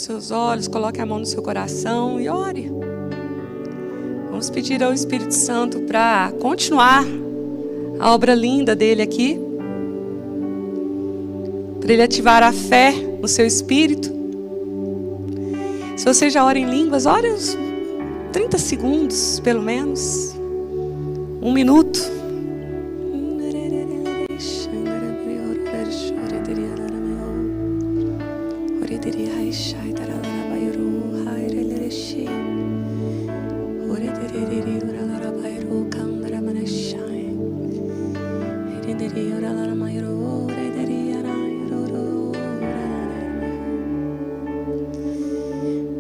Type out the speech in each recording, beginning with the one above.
seus olhos, coloque a mão no seu coração e ore. Vamos pedir ao Espírito Santo para continuar a obra linda dele aqui. Para ele ativar a fé no seu espírito. Se você já ora em línguas, ore uns 30 segundos, pelo menos. 1 minuto.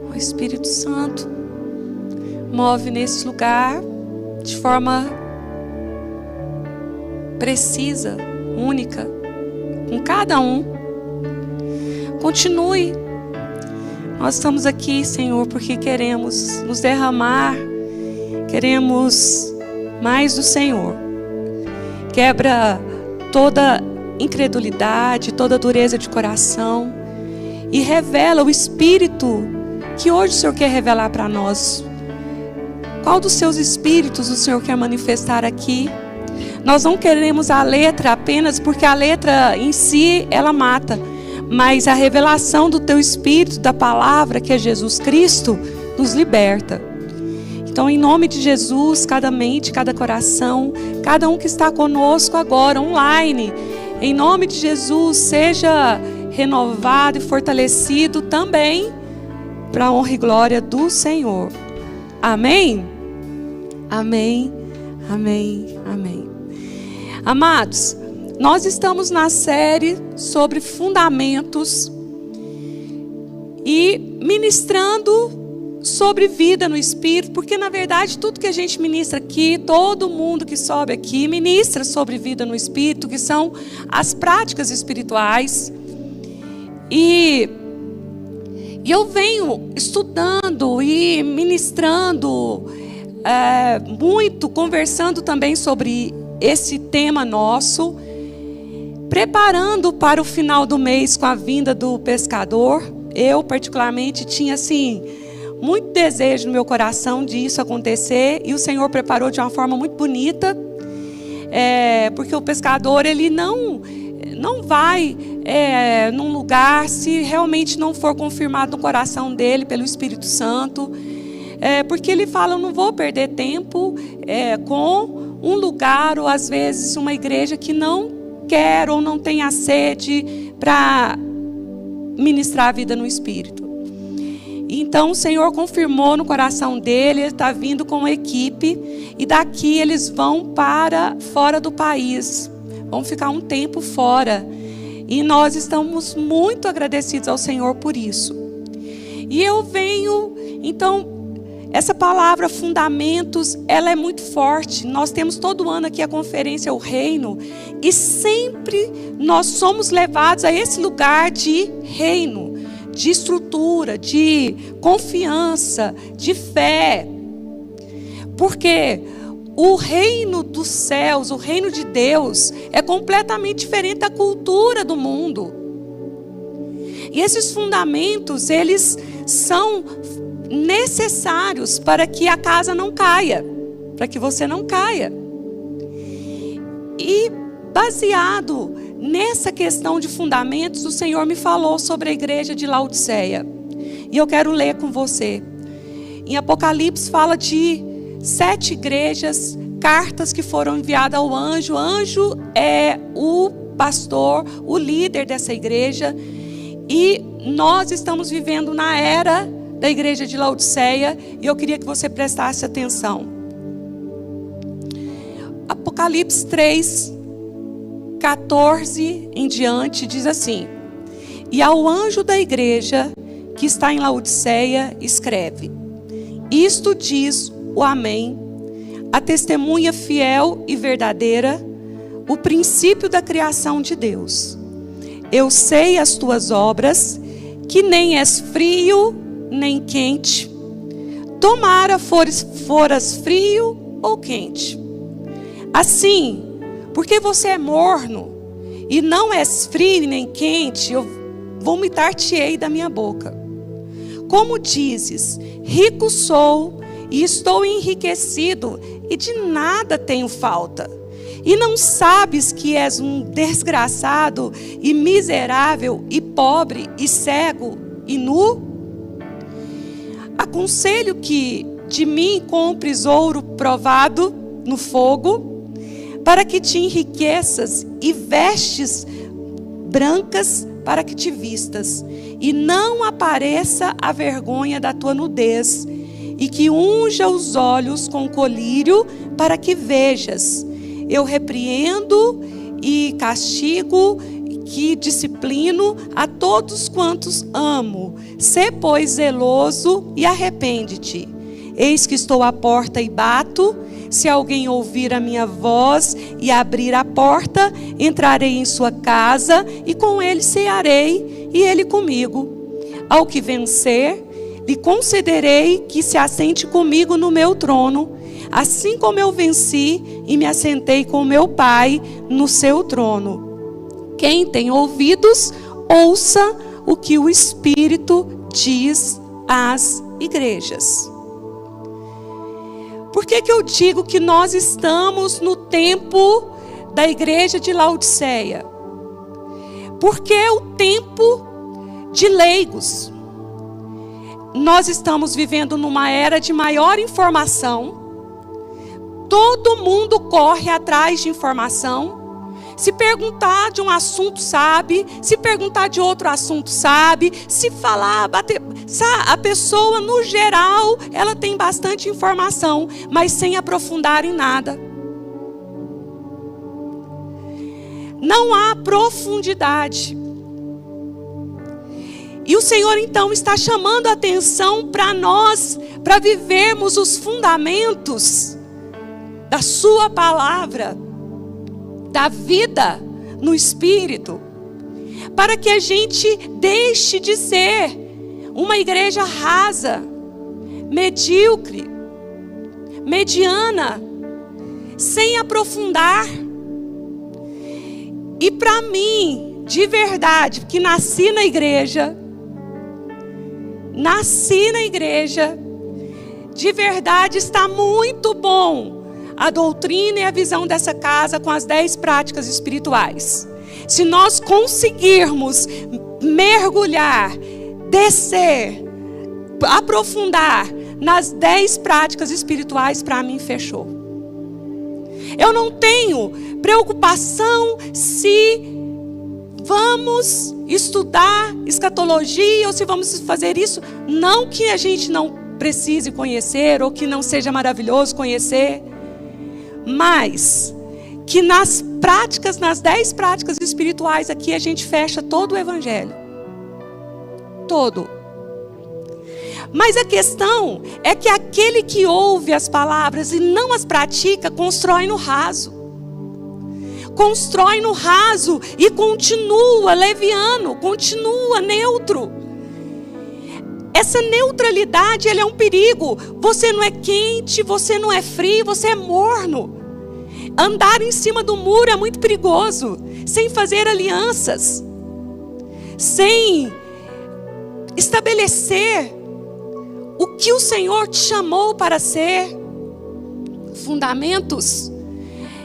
O Espírito Santo move nesse lugar de forma precisa, única, com cada um. Continue. Nós estamos aqui, Senhor, porque queremos nos derramar, queremos mais do Senhor. Quebra toda incredulidade, toda dureza de coração e revela o Espírito que hoje o Senhor quer revelar para nós. Qual dos seus espíritos o Senhor quer manifestar aqui? Nós não queremos a letra apenas porque a letra em si ela mata, mas a revelação do teu Espírito, da palavra que é Jesus Cristo, nos liberta. Então, em nome de Jesus, cada mente, cada coração, cada um que está conosco agora, online, em nome de Jesus, seja renovado e fortalecido também para a honra e glória do Senhor. Amém? Amém, amém, amém. Amados, nós estamos na série sobre fundamentos e ministrando sobre vida no Espírito, porque na verdade tudo que a gente ministra aqui, todo mundo que sobe aqui ministra sobre vida no Espírito, que são as práticas espirituais. E eu venho estudando e ministrando muito, conversando também sobre esse tema nosso, preparando para o final do mês com a vinda do pescador. Eu particularmente tinha assim muito desejo no meu coração disso acontecer, e o Senhor preparou de uma forma muito bonita, porque o pescador ele não vai num lugar se realmente não for confirmado no coração dele pelo Espírito Santo, porque ele fala: eu não vou perder tempo com um lugar ou às vezes uma igreja que não quer ou não tem a sede para ministrar a vida no Espírito. Então o Senhor confirmou no coração dele, ele está vindo com uma equipe, e daqui eles vão para fora do país, vão ficar um tempo fora, e nós estamos muito agradecidos ao Senhor por isso. E eu venho, então, essa palavra fundamentos, ela é muito forte. Nós temos todo ano aqui a conferência O Reino, e sempre nós somos levados a esse lugar de reino, de estrutura, de confiança, de fé. Porque o reino dos céus, o reino de Deus, é completamente diferente da cultura do mundo. E esses fundamentos, eles são necessários para que a casa não caia, para que você não caia. E baseado nessa questão de fundamentos, o Senhor me falou sobre a igreja de Laodiceia. E eu quero ler com você. Em Apocalipse fala de 7 igrejas, cartas que foram enviadas ao anjo. O anjo é o pastor, o líder dessa igreja. E nós estamos vivendo na era da igreja de Laodiceia. E eu queria que você prestasse atenção. Apocalipse 3, 14 em diante diz assim: e ao anjo da igreja que está em Laodiceia escreve: isto diz o Amém, a testemunha fiel e verdadeira, o princípio da criação de Deus. Eu sei as tuas obras, que nem és frio nem quente. Tomara foras frio ou quente. Assim, porque você é morno e não és frio nem quente, eu vomitar-te-ei da minha boca. Como dizes, rico sou e estou enriquecido e de nada tenho falta. E não sabes que és um desgraçado e miserável e pobre e cego e nu? Aconselho que de mim compres ouro provado no fogo, para que te enriqueças, e vestes brancas para que te vistas, e não apareça a vergonha da tua nudez, e que unja os olhos com colírio para que vejas. Eu repreendo e castigo, que disciplino a todos quantos amo. Sê, pois, zeloso e arrepende-te. Eis que estou à porta e bato. Se alguém ouvir a minha voz e abrir a porta, entrarei em sua casa e com ele cearei e ele comigo. Ao que vencer, lhe concederei que se assente comigo no meu trono, assim como eu venci e me assentei com meu Pai no seu trono. Quem tem ouvidos, ouça o que o Espírito diz às igrejas. Por que eu digo que nós estamos no tempo da igreja de Laodiceia? Porque é o tempo de leigos. Nós estamos vivendo numa era de maior informação. Todo mundo corre atrás de informação. Se perguntar de um assunto, sabe. Se perguntar de outro assunto, sabe. Se falar, a pessoa, no geral, ela tem bastante informação, mas sem aprofundar em nada. Não há profundidade. E o Senhor, então, está chamando a atenção para nós, para vivermos os fundamentos da sua palavra, da vida no Espírito, para que a gente deixe de ser uma igreja rasa, medíocre, mediana, sem aprofundar. E para mim, de verdade, que nasci na igreja, de verdade está muito bom a doutrina e a visão dessa casa com as 10 práticas espirituais. Se nós conseguirmos mergulhar, descer, aprofundar nas 10 práticas espirituais, para mim fechou. Eu não tenho preocupação se vamos estudar escatologia ou se vamos fazer isso. Não que a gente não precise conhecer ou que não seja maravilhoso conhecer, mas que nas práticas, nas 10 práticas espirituais aqui, a gente fecha todo o evangelho. Todo. Mas a questão é que aquele que ouve as palavras e não as pratica, constrói no raso. Constrói no raso e continua leviano, continua neutro. Essa neutralidade, ela é um perigo. Você não é quente, você não é frio, você é morno. Andar em cima do muro é muito perigoso, sem fazer alianças, sem estabelecer o que o Senhor te chamou para ser. Fundamentos.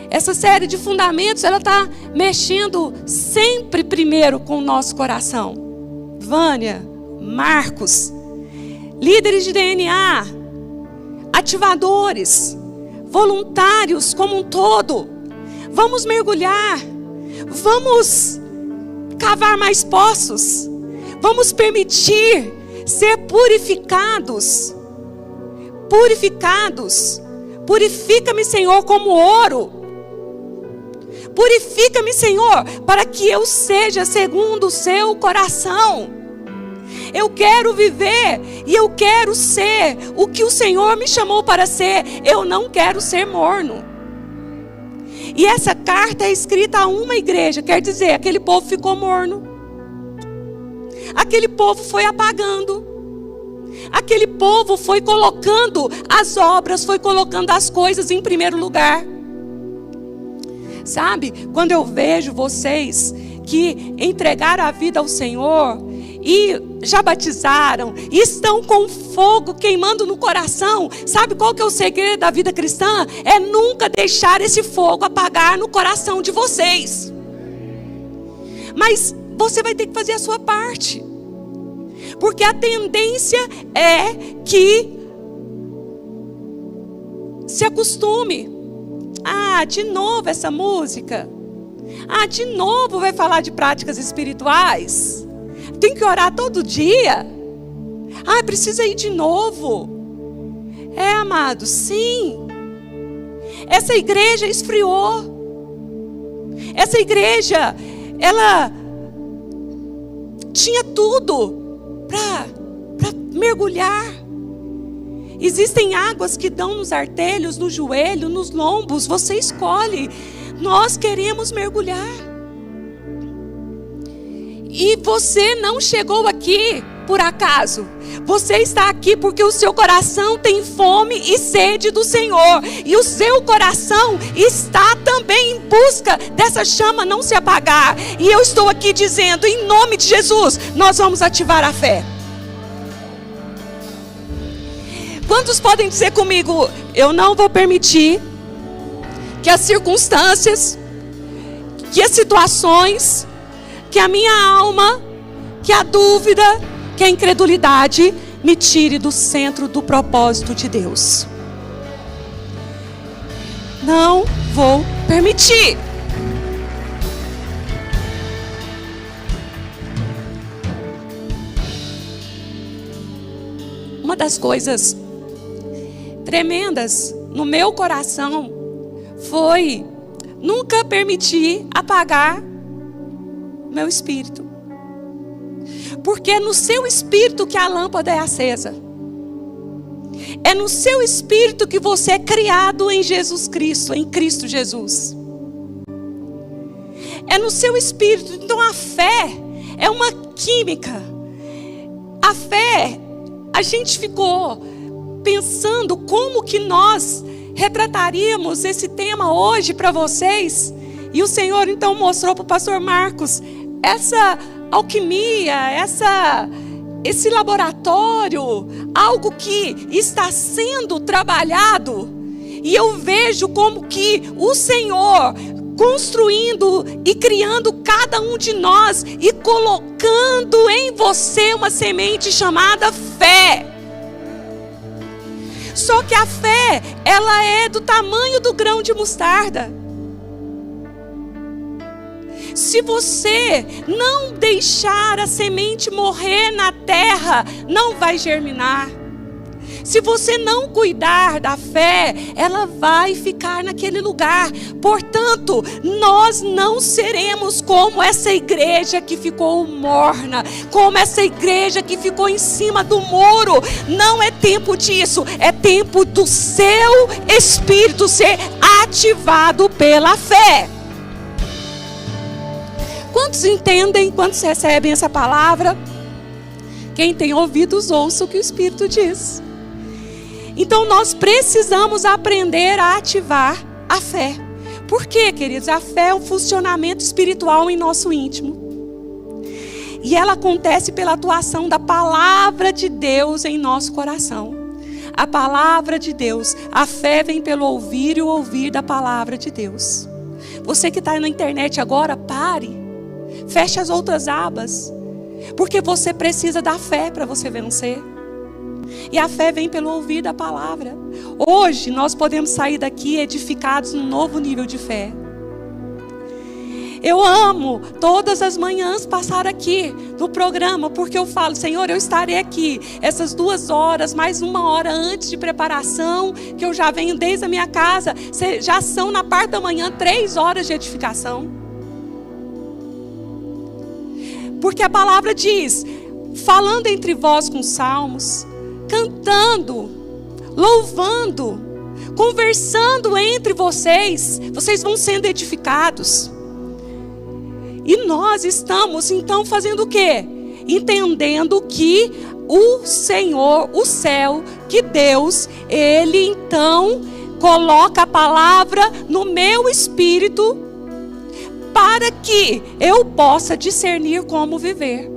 Essa série de fundamentos, ela está mexendo sempre primeiro com o nosso coração. Vânia, Marcos, líderes de DNA, ativadores, voluntários como um todo. Vamos mergulhar, vamos cavar mais poços, vamos permitir ser purificados. Purifica-me, Senhor, como ouro. Purifica-me, Senhor, para que eu seja segundo o seu coração. Eu quero viver e eu quero ser o que o Senhor me chamou para ser. Eu não quero ser morno. E essa carta é escrita a uma igreja, quer dizer, aquele povo ficou morno. Aquele povo foi apagando. Aquele povo foi colocando as obras, foi colocando as coisas em primeiro lugar. Sabe, quando eu vejo vocês que entregaram a vida ao Senhor e já batizaram e estão com fogo queimando no coração. Sabe qual que é o segredo da vida cristã? É nunca deixar esse fogo apagar no coração de vocês. Mas você vai ter que fazer a sua parte. Porque a tendência é que se acostume. Ah, de novo essa música. Ah, de novo vai falar de práticas espirituais. Tem que orar todo dia. Ah, precisa ir de novo. É, amado, sim. Essa igreja esfriou. Essa igreja, ela tinha tudo para mergulhar. Existem águas que dão nos artelhos, no joelho, nos lombos. Você escolhe. Nós queremos mergulhar. E você não chegou aqui por acaso. Você está aqui porque o seu coração tem fome e sede do Senhor. E o seu coração está também em busca dessa chama não se apagar. E eu estou aqui dizendo, em nome de Jesus, nós vamos ativar a fé. Quantos podem dizer comigo, eu não vou permitir que as circunstâncias, que as situações, que a minha alma, que a dúvida, que a incredulidade me tire do centro do propósito de Deus. Não vou permitir. Uma das coisas tremendas no meu coração foi nunca permitir apagar meu espírito. Porque é no seu espírito que a lâmpada é acesa. É no seu espírito que você é criado em Jesus Cristo, em Cristo Jesus. É no seu espírito. Então a fé é uma química. A fé, a gente ficou pensando como que nós retrataríamos esse tema hoje para vocês. E o Senhor então mostrou para o pastor Marcos essa alquimia, esse laboratório, algo que está sendo trabalhado. E eu vejo como que o Senhor construindo e criando cada um de nós e colocando em você uma semente chamada fé. Só que a fé, ela é do tamanho do grão de mostarda. Se você não deixar a semente morrer na terra, não vai germinar. Se você não cuidar da fé, ela vai ficar naquele lugar. Portanto, nós não seremos como essa igreja que ficou morna, como essa igreja que ficou em cima do muro. Não é tempo disso, é tempo do seu espírito ser ativado pela fé. Quantos entendem, quantos recebem essa palavra? Quem tem ouvidos, ouça o que o Espírito diz. Então nós precisamos aprender a ativar a fé. Por quê, queridos? A fé é um funcionamento espiritual em nosso íntimo. E ela acontece pela atuação da palavra de Deus em nosso coração. A palavra de Deus. A fé vem pelo ouvir e o ouvir da palavra de Deus. Você que está na internet agora, pare. Feche as outras abas. Porque você precisa da fé para você vencer. E a fé vem pelo ouvir da palavra. Hoje nós podemos sair daqui edificados num novo nível de fé. Eu amo todas as manhãs passar aqui no programa, porque eu falo, Senhor, eu estarei aqui essas 2 horas, mais 1 hora antes de preparação, que eu já venho desde a minha casa. Já são na parte da manhã 3 horas de edificação. Porque a palavra diz, falando entre vós com salmos, cantando, louvando, conversando entre vocês, vocês vão sendo edificados. E nós estamos então fazendo o quê? Entendendo que o Senhor, o céu, que Deus, Ele então coloca a palavra no meu espírito, para que eu possa discernir como viver.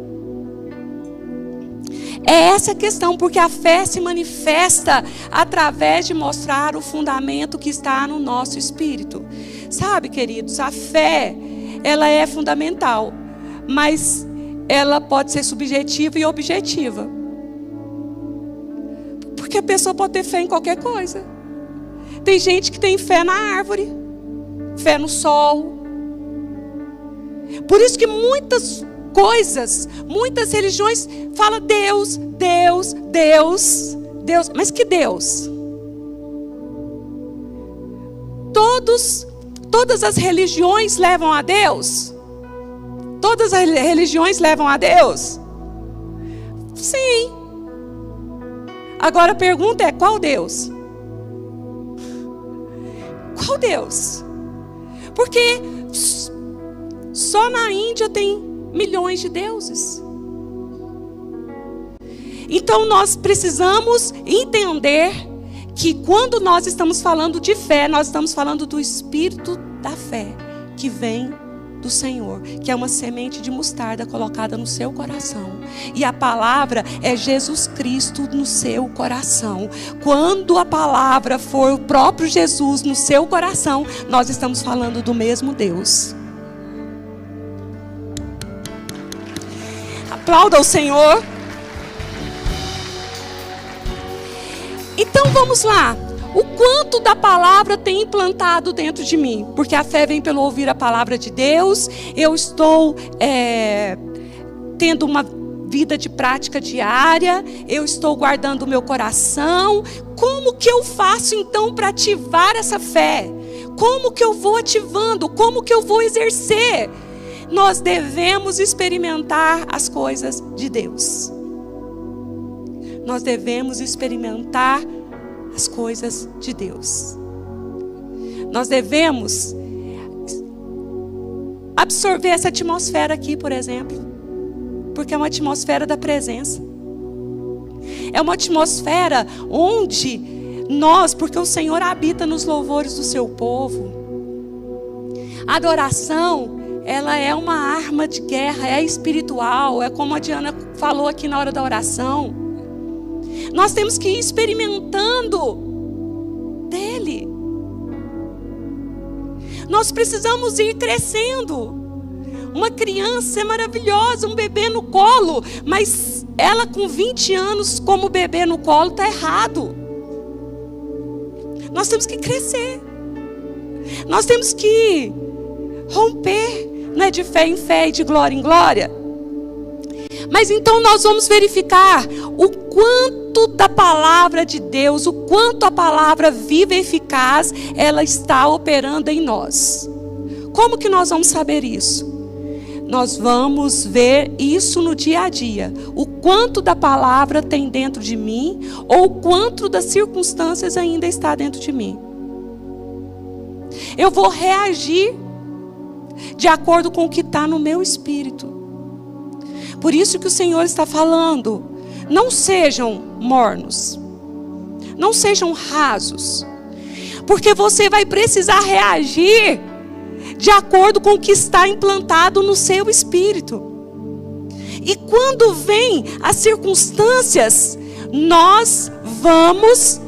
É essa a questão, porque a fé se manifesta através de mostrar o fundamento que está no nosso espírito. Sabe, queridos, a fé, ela é fundamental, mas ela pode ser subjetiva e objetiva. Porque a pessoa pode ter fé em qualquer coisa. Tem gente que tem fé na árvore, fé no sol. Por isso que muitas coisas, muitas religiões falam Deus, Deus, Deus, Deus. Mas que Deus? Todas as religiões levam a Deus? Todas as religiões levam a Deus? Sim. Agora a pergunta é, qual Deus? Qual Deus? Porque só na Índia tem milhões de deuses. Então nós precisamos entender que quando nós estamos falando de fé, nós estamos falando do espírito da fé que vem do Senhor, que é uma semente de mostarda colocada no seu coração. E a palavra é Jesus Cristo no seu coração. Quando a palavra for o próprio Jesus no seu coração, nós estamos falando do mesmo Deus. Aplauda o Senhor. Então vamos lá. O quanto da palavra tem implantado dentro de mim? Porque a fé vem pelo ouvir a palavra de Deus. Eu estou tendo uma vida de prática diária. Eu estou guardando o meu coração. Como que eu faço então para ativar essa fé? Como que eu vou ativando? Como que eu vou exercer? Nós devemos experimentar as coisas de Deus. Nós devemos experimentar as coisas de Deus. Nós devemos absorver essa atmosfera aqui, por exemplo, porque é uma atmosfera da presença. É uma atmosfera onde nós, porque o Senhor habita nos louvores do seu povo. A adoração, ela é uma arma de guerra, é espiritual, é como a Diana falou aqui na hora da oração. Nós temos que ir experimentando dele. Nós precisamos ir crescendo. Uma criança é maravilhosa, um bebê no colo, mas ela com 20 anos como bebê no colo está errado. Nós temos que crescer. Nós temos que romper, não é de fé em fé e de glória em glória. Mas então nós vamos verificar o quanto da palavra de Deus, o quanto a palavra viva e eficaz, ela está operando em nós. Como que nós vamos saber isso? Nós vamos ver isso no dia a dia. O quanto da palavra tem dentro de mim, ou o quanto das circunstâncias ainda está dentro de mim. Eu vou reagir de acordo com o que está no meu espírito. Por isso que o Senhor está falando, não sejam mornos, não sejam rasos, porque você vai precisar reagir de acordo com o que está implantado no seu espírito. E quando vem as circunstâncias, nós vamos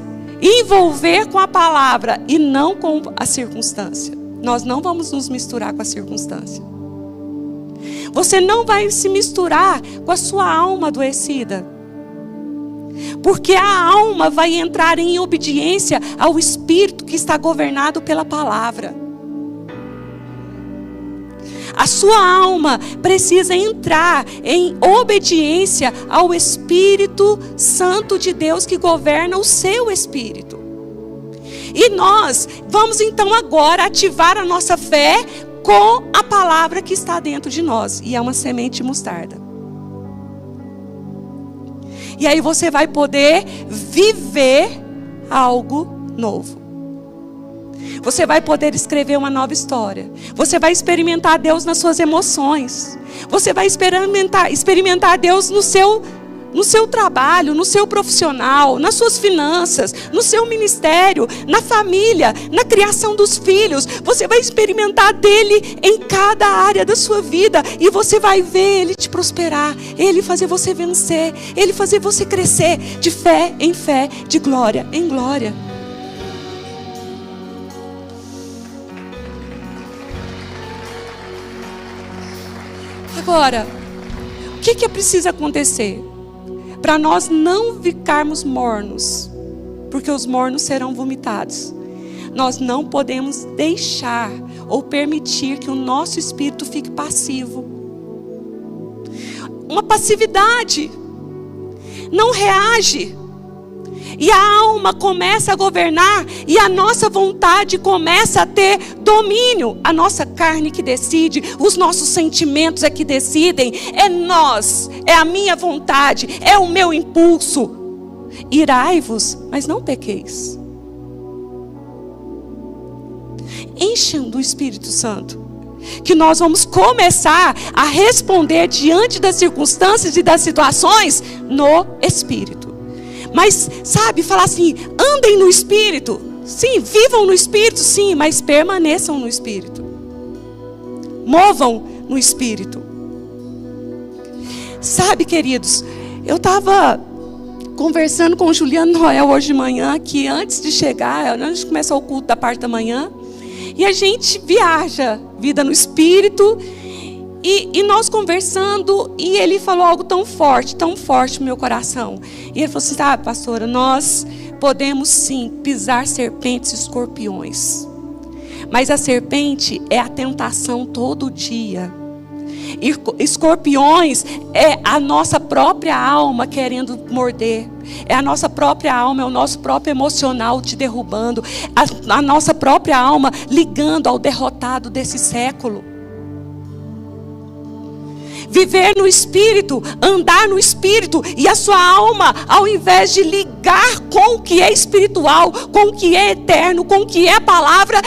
envolver com a palavra e não com a circunstância. Nós não vamos nos misturar com a circunstância. Você não vai se misturar com a sua alma adoecida. Porque a alma vai entrar em obediência ao Espírito que está governado pela palavra. A sua alma precisa entrar em obediência ao Espírito Santo de Deus que governa o seu espírito. E nós vamos então agora ativar a nossa fé com a palavra que está dentro de nós. E é uma semente de mostarda. E aí você vai poder viver algo novo. Você vai poder escrever uma nova história. Você vai experimentar Deus nas suas emoções. Você vai experimentar Deus no seu trabalho, no seu profissional, nas suas finanças, no seu ministério, na família, na criação dos filhos. Você vai experimentar dele em cada área da sua vida. E você vai ver ele te prosperar, ele fazer você vencer, ele fazer você crescer de fé em fé, de glória em glória. Agora, o que é preciso acontecer para nós não ficarmos mornos? Porque os mornos serão vomitados. Nós não podemos deixar ou permitir que o nosso espírito fique passivo. Uma passividade. Não reage. E a alma começa a governar e a nossa vontade começa a ter domínio. A nossa carne que decide, os nossos sentimentos é que decidem. É nós, é a minha vontade, é o meu impulso. Irai-vos, mas não pequeis. Enchem do Espírito Santo, que nós vamos começar a responder diante das circunstâncias e das situações no Espírito. Mas, sabe, falar assim, andem no Espírito. Sim, vivam no Espírito, sim, mas permaneçam no Espírito. Movam no Espírito. Sabe, queridos, eu estava conversando com o Juliano Noel hoje de manhã, que antes de chegar, antes de começar o culto da parte da manhã, e a gente viaja, vida no Espírito, e nós conversando, e ele falou algo tão forte no meu coração. E ele falou assim, sabe, pastora, nós podemos sim pisar serpentes e escorpiões. Mas a serpente é a tentação todo dia. E escorpiões é a nossa própria alma querendo morder. É a nossa própria alma, é o nosso próprio emocional te derrubando. A nossa própria alma ligando ao derrotado desse século. Viver no Espírito, andar no Espírito, e a sua alma, ao invés de ligar com o que é espiritual, com o que é eterno, com o que é a palavra,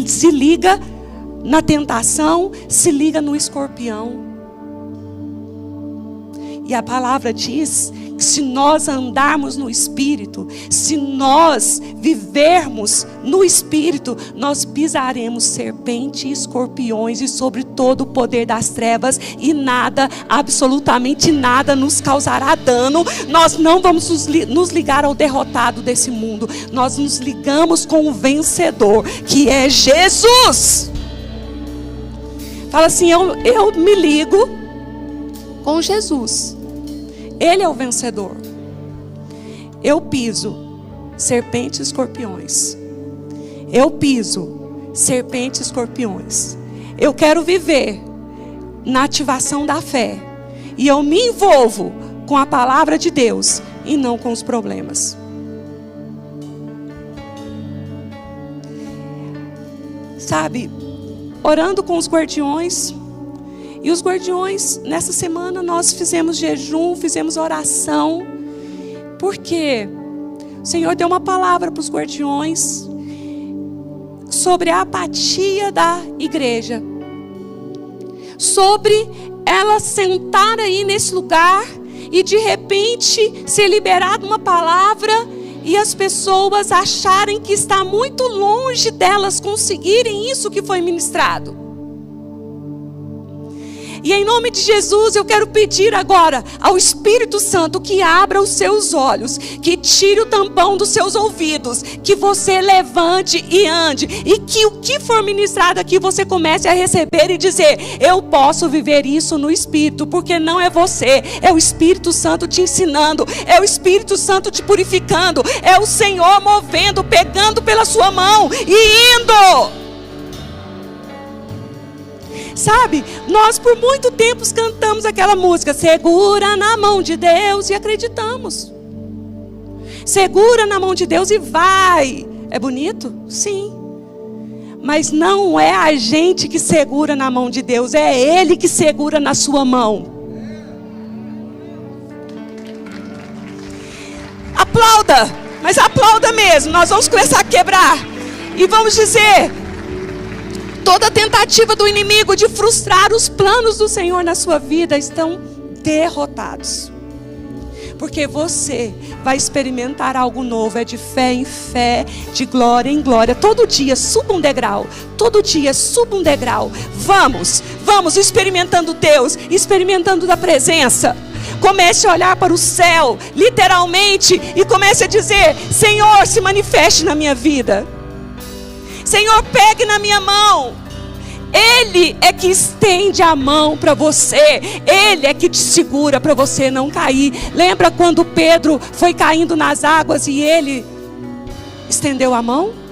se liga na tentação, se liga no escorpião. E a palavra diz que se nós andarmos no Espírito, se nós vivermos no Espírito, nós pisaremos serpentes e escorpiões e sobre todo o poder das trevas, e nada, absolutamente nada nos causará dano. Nós não vamos nos ligar ao derrotado desse mundo, nós nos ligamos com o vencedor, que é Jesus. Fala assim, eu me ligo com Jesus. Ele é o vencedor. Eu piso serpentes e escorpiões. Eu piso serpentes e escorpiões. Eu quero viver na ativação da fé. E eu me envolvo com a palavra de Deus e não com os problemas. Sabe, orando com os guardiões. E os guardiões, nessa semana nós fizemos jejum, fizemos oração. Porque o Senhor deu uma palavra para os guardiões sobre a apatia da igreja. Sobre ela sentar aí nesse lugar e de repente ser liberada uma palavra e as pessoas acharem que está muito longe delas conseguirem isso que foi ministrado. E em nome de Jesus eu quero pedir agora ao Espírito Santo que abra os seus olhos, que tire o tampão dos seus ouvidos, que você levante e ande, e que o que for ministrado aqui você comece a receber e dizer, eu posso viver isso no Espírito, porque não é você, é o Espírito Santo te ensinando, é o Espírito Santo te purificando, é o Senhor movendo, pegando pela sua mão e indo. Sabe, nós por muito tempo cantamos aquela música, segura na mão de Deus, e acreditamos. Segura na mão de Deus e vai. É bonito? Sim. Mas não é a gente que segura na mão de Deus, é Ele que segura na sua mão. Aplauda, mas aplauda mesmo. Nós vamos começar a quebrar e vamos dizer, toda tentativa do inimigo de frustrar os planos do Senhor na sua vida estão derrotados. porque você vai experimentar algo novo. É de fé em fé, de glória em glória. Todo dia suba um degrau, todo dia suba um degrau. Vamos experimentando Deus, experimentando da presença. Comece a olhar para o céu, literalmente, e comece a dizer: Senhor, se manifeste na minha vida. Senhor, pegue na minha mão. Ele é que estende a mão para você. Ele é que te segura para você não cair. Lembra quando Pedro foi caindo nas águas e ele estendeu a mão?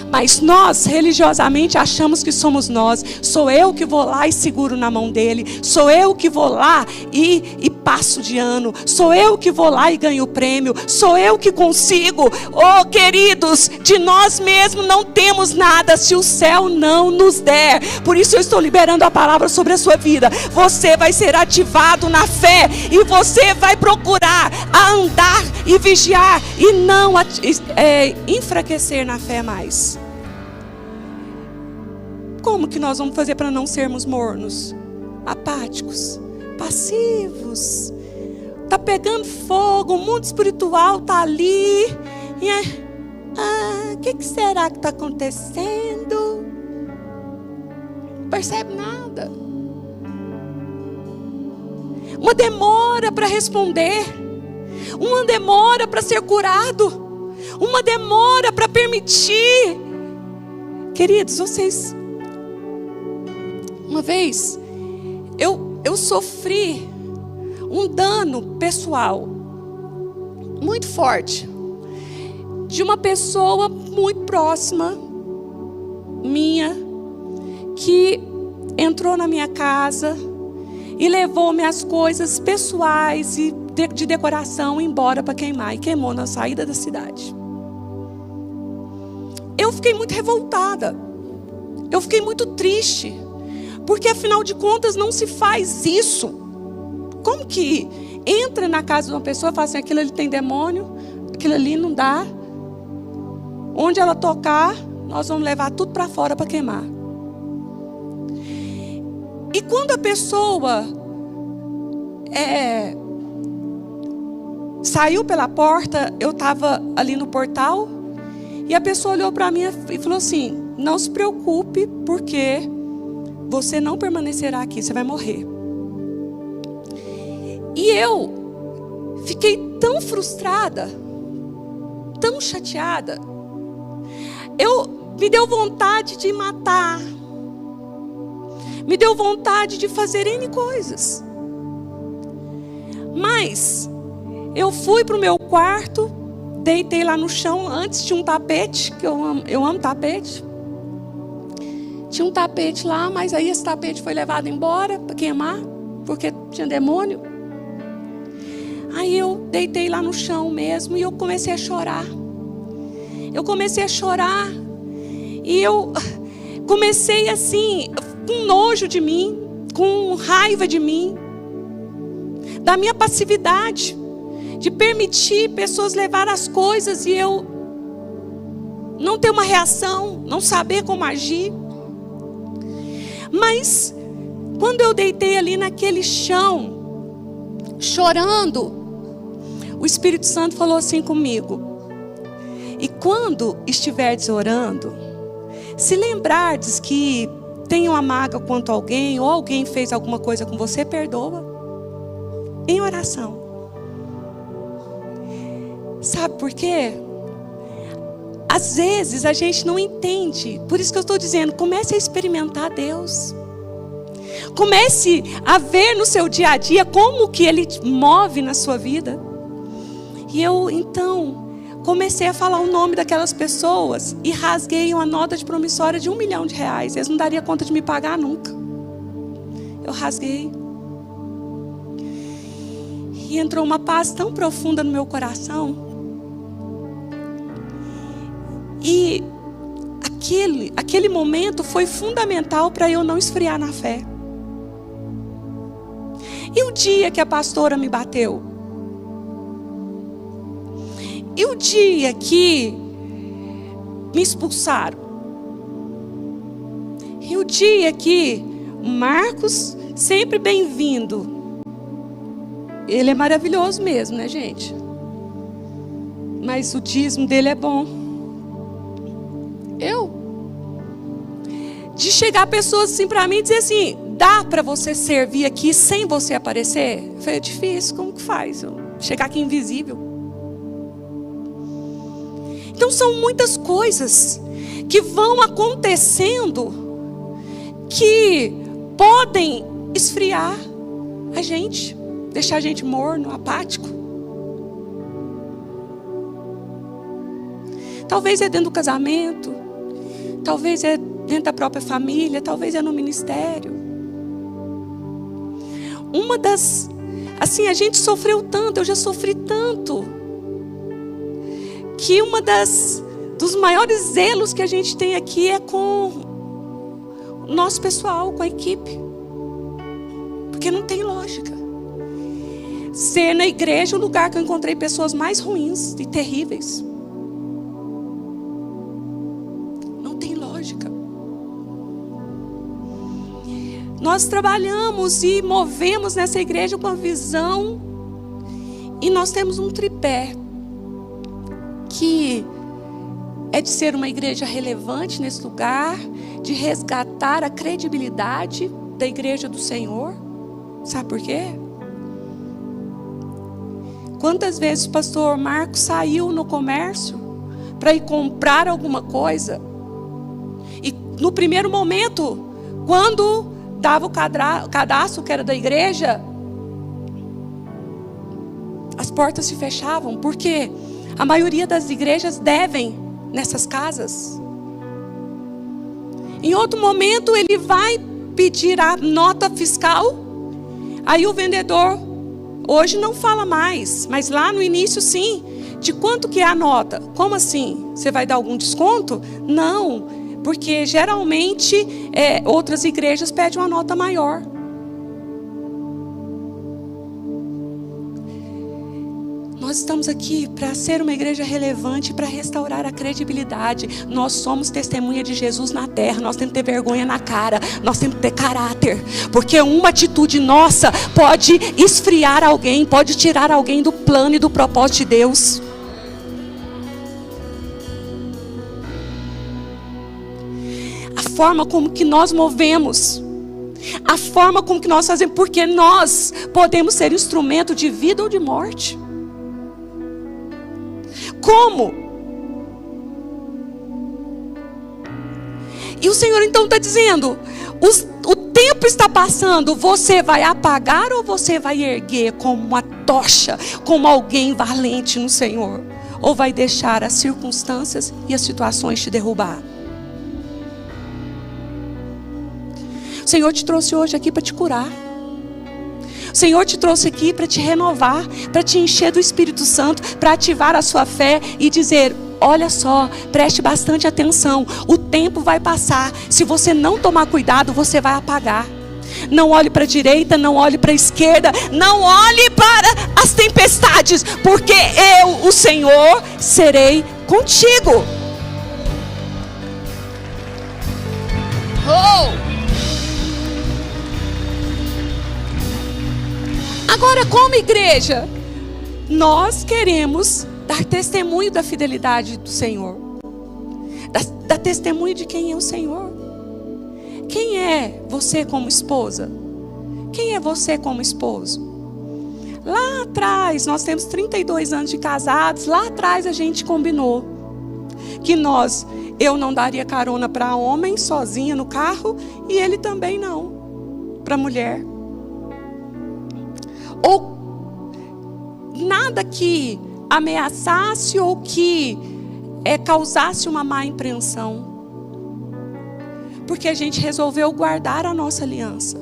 Mas nós religiosamente achamos que somos nós. Sou eu que vou lá e seguro na mão dele. Sou eu que vou lá e passo de ano. Sou eu que vou lá e ganho o prêmio. Sou eu que consigo. Oh, queridos, de nós mesmos não temos nada se o céu não nos der. Por isso eu estou liberando a palavra sobre a sua vida. Você vai ser ativado na fé e você vai procurar a andar e vigiar e não enfraquecer na fé mais. Como que nós vamos fazer para não sermos mornos, apáticos, passivos? Está pegando fogo, o mundo espiritual está ali. O que será que está acontecendo? Não percebe nada. Uma demora para responder. Uma demora para ser curado. Uma demora para permitir. Queridos, vocês... Uma vez, eu sofri um dano pessoal muito forte de uma pessoa muito próxima minha que entrou na minha casa e levou minhas coisas pessoais e de decoração embora para queimar, e queimou na saída da cidade. Eu fiquei muito revoltada, eu fiquei muito triste. Porque afinal de contas não se faz isso. Como que entra na casa de uma pessoa e fala assim: aquilo ali tem demônio, aquilo ali não dá. Onde ela tocar, nós vamos levar tudo para fora para queimar. E quando a pessoa saiu pela porta, eu estava ali no portal, e a pessoa olhou para mim e falou assim: não se preocupe, porque você não permanecerá aqui, você vai morrer. E eu fiquei tão frustrada, tão chateada. Me deu vontade de matar. Me deu vontade de fazer N coisas. Mas eu fui para o meu quarto, deitei lá no chão. Antes tinha um tapete, que eu amo tapete. Tinha um tapete lá, mas aí esse tapete foi levado embora para queimar, porque tinha demônio. Aí eu deitei lá no chão mesmo e eu comecei a chorar. Eu comecei a chorar e eu comecei assim, com nojo de mim, com raiva de mim, da minha passividade, de permitir pessoas levar as coisas e eu não ter uma reação, não saber como agir. Mas quando eu deitei ali naquele chão, chorando, o Espírito Santo falou assim comigo: e quando estiverdes orando, se lembrardes que tem uma mágoa quanto a alguém, ou alguém fez alguma coisa com você, perdoa, em oração. Sabe por quê? Às vezes a gente não entende. Por isso que eu estou dizendo, comece a experimentar Deus. Comece a ver no seu dia a dia como que Ele move na sua vida. E eu então comecei a falar o nome daquelas pessoas e rasguei uma nota de promissória de R$1 milhão. Eles não dariam conta de me pagar nunca. Eu rasguei. E entrou uma paz tão profunda no meu coração. E aquele momento foi fundamental para eu não esfriar na fé. E o dia que a pastora me bateu? E o dia que me expulsaram? E o dia que Marcos, sempre bem-vindo, Ele é maravilhoso mesmo, né, gente? Mas o dízimo dele é bom. De chegar pessoas assim para mim e dizer assim: dá para você servir aqui sem você aparecer? Eu falei: é difícil, como que faz? Eu chegar aqui invisível. Então são muitas coisas que vão acontecendo que podem esfriar a gente, deixar a gente morno, apático. Talvez é dentro do casamento, talvez é dentro da própria família, talvez é no ministério. Assim, a gente sofreu tanto, eu já sofri tanto, que dos maiores zelos que a gente tem aqui é com o nosso pessoal, com a equipe. Porque não tem lógica. Ser na igreja o lugar que eu encontrei pessoas mais ruins e terríveis. Não tem lógica. Nós trabalhamos e movemos nessa igreja com a visão. E nós temos um tripé. Que é de ser uma igreja relevante nesse lugar. De resgatar a credibilidade da igreja do Senhor. Sabe por quê? Quantas vezes o pastor Marcos saiu no comércio para ir comprar alguma coisa, e no primeiro momento, quando dava o cadastro que era da igreja, as portas se fechavam, porque a maioria das igrejas devem nessas casas. Em outro momento ele vai pedir a nota fiscal. Aí o vendedor, hoje não fala mais, mas lá no início sim. De quanto que é a nota? Como assim? Você vai dar algum desconto? Não, porque geralmente outras igrejas pedem uma nota maior. Nós estamos aqui para ser uma igreja relevante, para restaurar a credibilidade. Nós somos testemunha de Jesus na terra. Nós temos que ter vergonha na cara. Nós temos que ter caráter. Porque uma atitude nossa pode esfriar alguém, pode tirar alguém do plano e do propósito de Deus. A forma como que nós movemos, a forma como que nós fazemos, porque nós podemos ser instrumento de vida ou de morte. Como? E o Senhor então está dizendo: o tempo está passando, você vai apagar ou você vai erguer como uma tocha, como alguém valente no Senhor? Ou vai deixar as circunstâncias e as situações te derrubar? O Senhor te trouxe hoje aqui para te curar. O Senhor te trouxe aqui para te renovar, para te encher do Espírito Santo, para ativar a sua fé e dizer: olha só, preste bastante atenção, o tempo vai passar, se você não tomar cuidado, você vai apagar. Não olhe para a direita, não olhe para a esquerda, não olhe para as tempestades, porque eu, o Senhor, serei contigo. Agora, como igreja, nós queremos dar testemunho da fidelidade do Senhor, dar testemunho de quem é o Senhor. Quem é você como esposa? Quem é você como esposo? Lá atrás, nós temos 32 anos de casados. Lá atrás a gente combinou que eu não daria carona para homem sozinha no carro, e ele também não, para mulher. Ou nada que ameaçasse ou que causasse uma má impressão. Porque a gente resolveu guardar a nossa aliança.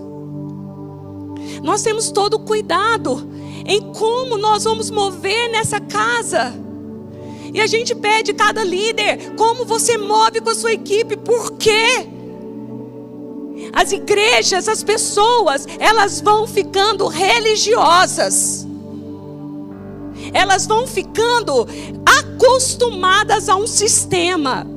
Nós temos todo o cuidado em como nós vamos mover nessa casa. E a gente pede cada líder, como você move com a sua equipe. Por quê? As igrejas, as pessoas, elas vão ficando religiosas. Elas vão ficando acostumadas a um sistema.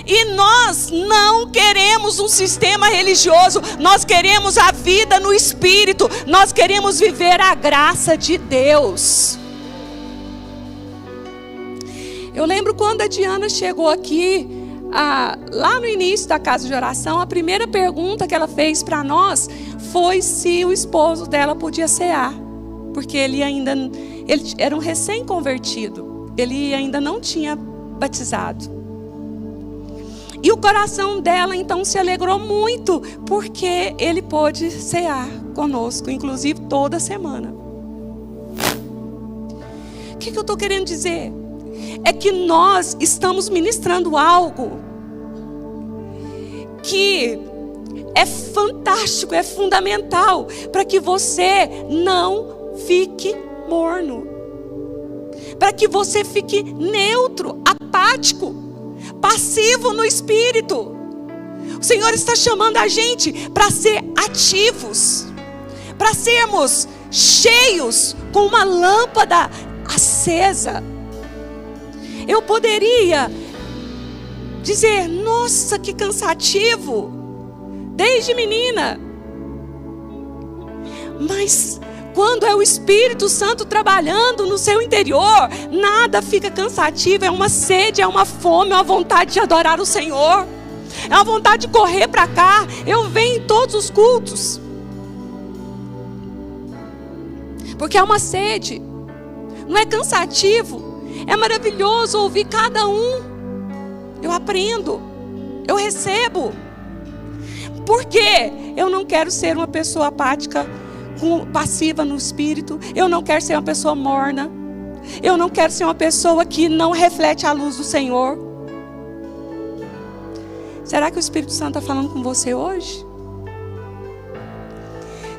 E nós não queremos um sistema religioso, nós queremos a vida no Espírito, nós queremos viver a graça de Deus. Eu lembro quando a Diana chegou aqui, lá no início da casa de oração, a primeira pergunta que ela fez para nós foi se o esposo dela podia cear, porque ele era um recém-convertido, ele ainda não tinha batizado. E o coração dela então se alegrou muito, porque ele pôde cear conosco, inclusive toda semana. O que eu estou querendo dizer? É que nós estamos ministrando algo que é fantástico, é fundamental, para que você não fique morno, para que você fique neutro, apático, passivo no Espírito. O Senhor está chamando a gente para ser ativos, para sermos cheios com uma lâmpada acesa. Eu poderia dizer, nossa, que cansativo, desde menina. Mas quando é o Espírito Santo trabalhando no seu interior, nada fica cansativo, é uma sede, é uma fome, é uma vontade de adorar o Senhor, é uma vontade de correr para cá. Eu venho em todos os cultos, porque é uma sede, não é cansativo. É maravilhoso ouvir cada um. Eu aprendo, eu recebo. Por quê? Eu não quero ser uma pessoa apática, passiva no espírito. Eu não quero ser uma pessoa morna. Eu não quero ser uma pessoa que não reflete a luz do Senhor. Será que o Espírito Santo está falando com você hoje?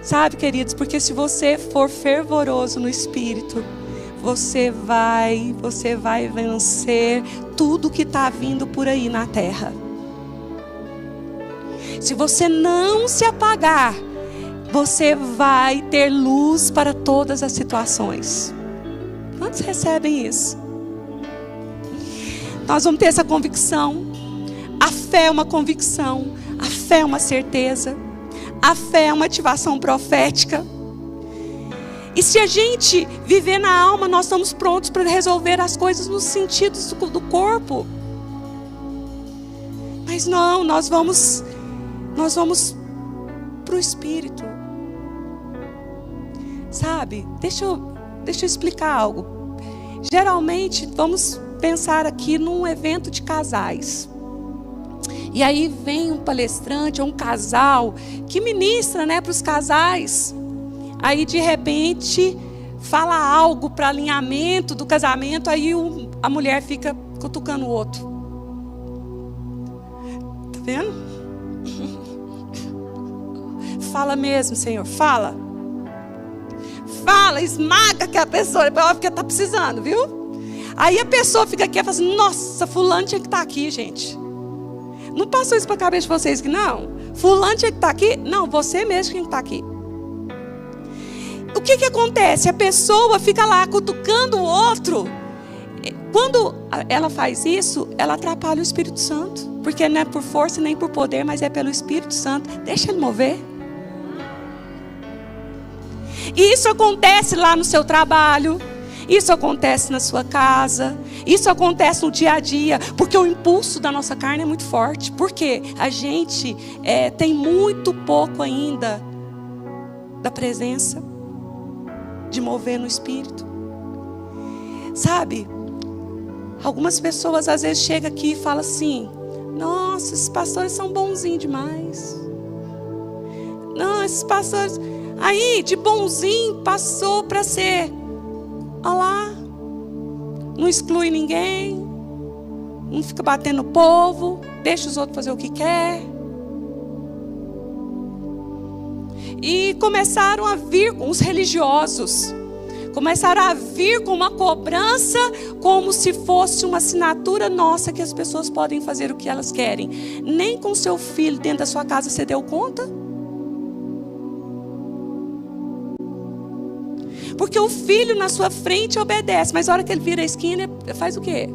Sabe, queridos, porque se você for fervoroso no espírito, você vai vencer tudo que está vindo por aí na terra. Se você não se apagar, você vai ter luz para todas as situações. Quantos recebem isso? Nós vamos ter essa convicção. A fé é uma convicção, a fé é uma certeza, a fé é uma ativação profética. E se a gente viver na alma, nós estamos prontos para resolver as coisas nos sentidos do corpo. Mas não, nós vamos para o Espírito. Sabe, deixa eu explicar algo. Geralmente, vamos pensar aqui num evento de casais. E aí vem um palestrante ou um casal que ministra, para os casais. Aí de repente fala algo para alinhamento do casamento, aí a mulher fica cutucando o outro. Tá vendo? Fala mesmo, Senhor, fala. Fala, esmaga que a pessoa, é óbvio que está precisando, viu? Aí a pessoa fica aqui e fala assim, nossa, fulano tinha que estar aqui, gente. Não passou isso para a cabeça de vocês que não? Fulano tinha que estar aqui? Não, você mesmo tinha que estar aqui. O que acontece? A pessoa fica lá cutucando o outro. Quando ela faz isso, ela atrapalha o Espírito Santo. Porque não é por força nem por poder, mas é pelo Espírito Santo. Deixa ele mover. E isso acontece lá no seu trabalho. Isso acontece na sua casa. Isso acontece no dia a dia. Porque o impulso da nossa carne é muito forte. Porque a gente tem muito pouco ainda da presença, de mover no Espírito. Sabe, algumas pessoas às vezes chegam aqui e falam assim, nossa, esses pastores são bonzinhos demais. Não, esses pastores, aí de bonzinho passou para ser, olha lá, não exclui ninguém, não fica batendo no povo, deixa os outros fazer o que quer. E começaram a vir com os religiosos. Começaram a vir com uma cobrança, como se fosse uma assinatura nossa, que as pessoas podem fazer o que elas querem. Nem com seu filho dentro da sua casa você deu conta? Porque o filho na sua frente obedece, mas na hora que ele vira a esquina, faz o quê?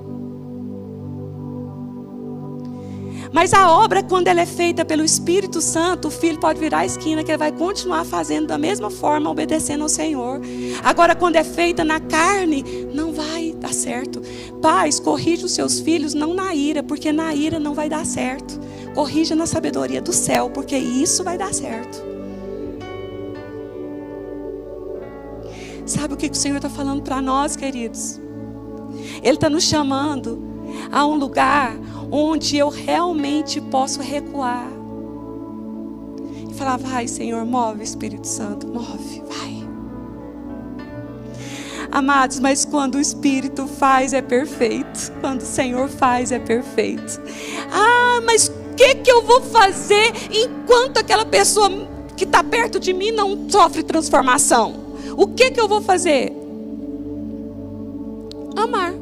Mas a obra, quando ela é feita pelo Espírito Santo, o filho pode virar a esquina, que ele vai continuar fazendo da mesma forma, obedecendo ao Senhor. Agora, quando é feita na carne, não vai dar certo. Pais, corrija os seus filhos, não na ira, porque na ira não vai dar certo. Corrija na sabedoria do céu, porque isso vai dar certo. Sabe o que o Senhor está falando para nós, queridos? Ele está nos chamando a um lugar onde eu realmente posso recuar e falar: vai, Senhor, move, Espírito Santo, move, vai. Amados, mas quando o Espírito faz é perfeito, quando o Senhor faz é perfeito. Mas o que eu vou fazer enquanto aquela pessoa que está perto de mim não sofre transformação? O que eu vou fazer? Amar.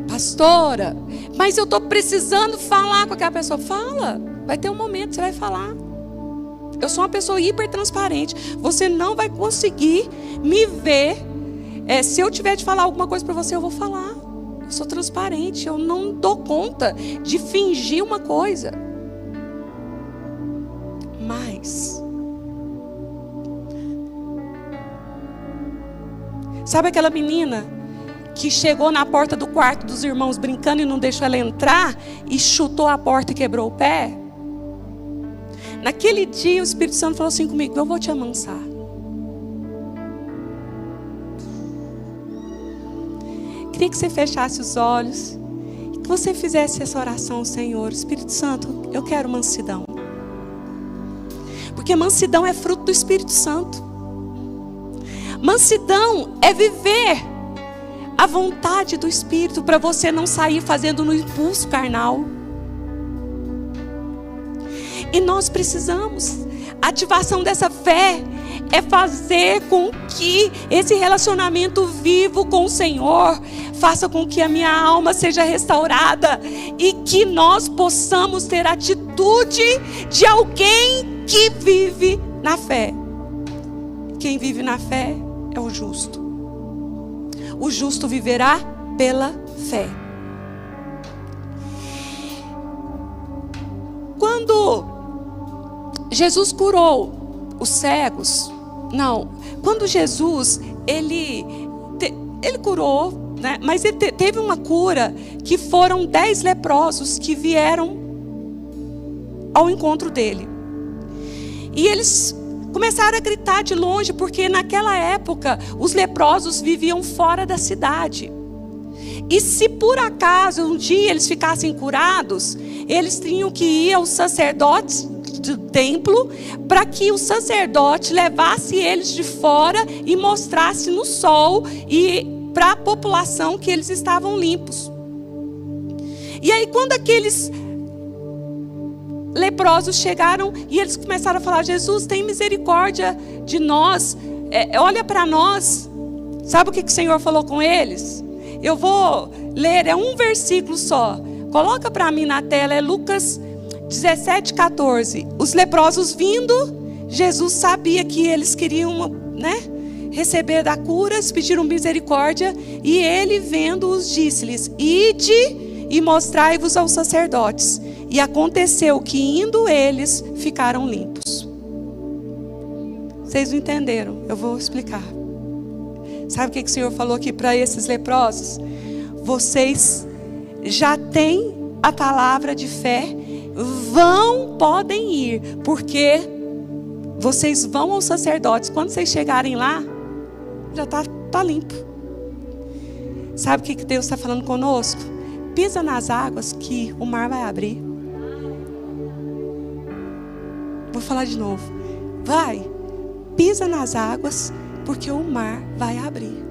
Pastora, mas eu estou precisando falar com aquela pessoa. Fala, vai ter um momento que você vai falar. Eu sou uma pessoa hiper transparente. Você não vai conseguir me ver. Se eu tiver de falar alguma coisa para você, eu vou falar. Eu sou transparente, eu não dou conta de fingir uma coisa. Mas sabe aquela menina que chegou na porta do quarto dos irmãos brincando e não deixou ela entrar e chutou a porta e quebrou o pé? Naquele dia o Espírito Santo falou assim comigo: eu vou te amansar. Queria que você fechasse os olhos e que você fizesse essa oração ao Senhor. Espírito Santo, eu quero mansidão. Porque mansidão é fruto do Espírito Santo. Mansidão é viver a vontade do Espírito, para você não sair fazendo no impulso carnal. E nós precisamos. A ativação dessa fé é fazer com que esse relacionamento vivo com o Senhor faça com que a minha alma seja restaurada e que nós possamos ter a atitude de alguém que vive na fé. Quem vive na fé é o justo. O justo viverá pela fé. Quando Jesus curou os cegos, quando Jesus ele curou, né? Mas ele teve uma cura que foram 10 leprosos que vieram ao encontro dele. E eles começaram a gritar de longe, porque naquela época os leprosos viviam fora da cidade. E se por acaso um dia eles ficassem curados, eles tinham que ir aos sacerdotes do templo, para que o sacerdote levasse eles de fora e mostrasse no sol e para a população que eles estavam limpos. E aí quando aqueles leprosos chegaram e eles começaram a falar: Jesus, tem misericórdia de nós, olha para nós. Sabe o que o Senhor falou com eles? Eu vou ler, é um versículo só. Coloca para mim na tela, é Lucas 17:14. Os leprosos vindo, Jesus sabia que eles queriam, receber da cura, eles pediram misericórdia, e ele, vendo-os, disse-lhes: ide e mostrai-vos aos sacerdotes. E aconteceu que, indo eles, ficaram limpos. Vocês não entenderam? Eu vou explicar. Sabe o que o Senhor falou aqui para esses leprosos? Vocês já têm a palavra de fé, podem ir, porque vocês vão aos sacerdotes. Quando vocês chegarem lá, já está limpo. Sabe o que Deus está falando conosco? Pisa nas águas que o mar vai abrir. Vou falar de novo. Pisa nas águas, porque o mar vai abrir.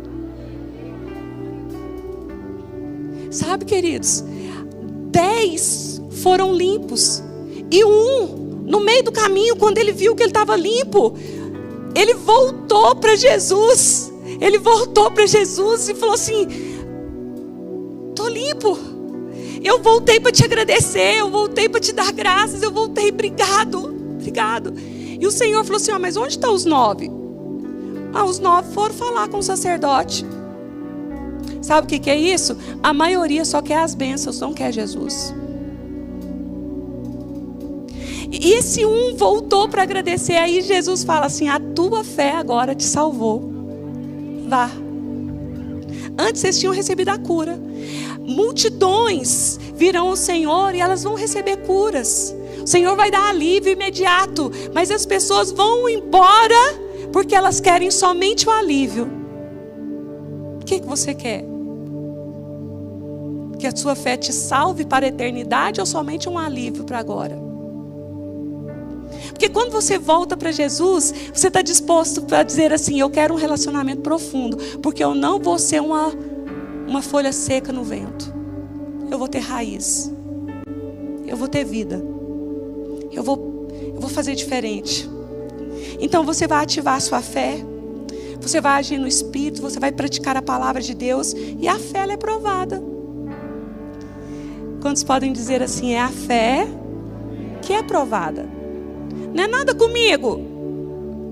Sabe, queridos, 10 foram limpos. E no meio do caminho, quando ele viu que ele estava limpo, ele voltou para Jesus. Ele voltou para Jesus e falou assim: estou limpo. Eu voltei para te agradecer, eu voltei para te dar graças, eu voltei, obrigado. E o Senhor falou assim: mas onde estão os 9? Os 9 foram falar com o sacerdote. Sabe o que é isso? A maioria só quer as bênçãos, não quer Jesus. E esse um voltou para agradecer. Aí Jesus fala assim: a tua fé agora te salvou. Vá. Antes vocês tinham recebido a cura. Multidões virão ao Senhor e elas vão receber curas. O Senhor vai dar alívio imediato. Mas as pessoas vão embora porque elas querem somente o alívio. O que você quer? Que a sua fé te salve para a eternidade ou somente um alívio para agora? Porque quando você volta para Jesus, você está disposto para dizer assim: eu quero um relacionamento profundo, porque eu não vou ser uma folha seca no vento. Eu vou ter raiz. Eu vou ter vida. Eu vou fazer diferente. Então você vai ativar a sua fé. Você vai agir no Espírito. Você vai praticar a palavra de Deus. E a fé ela é provada. Quantos podem dizer assim: é a fé que é provada? Não é nada comigo.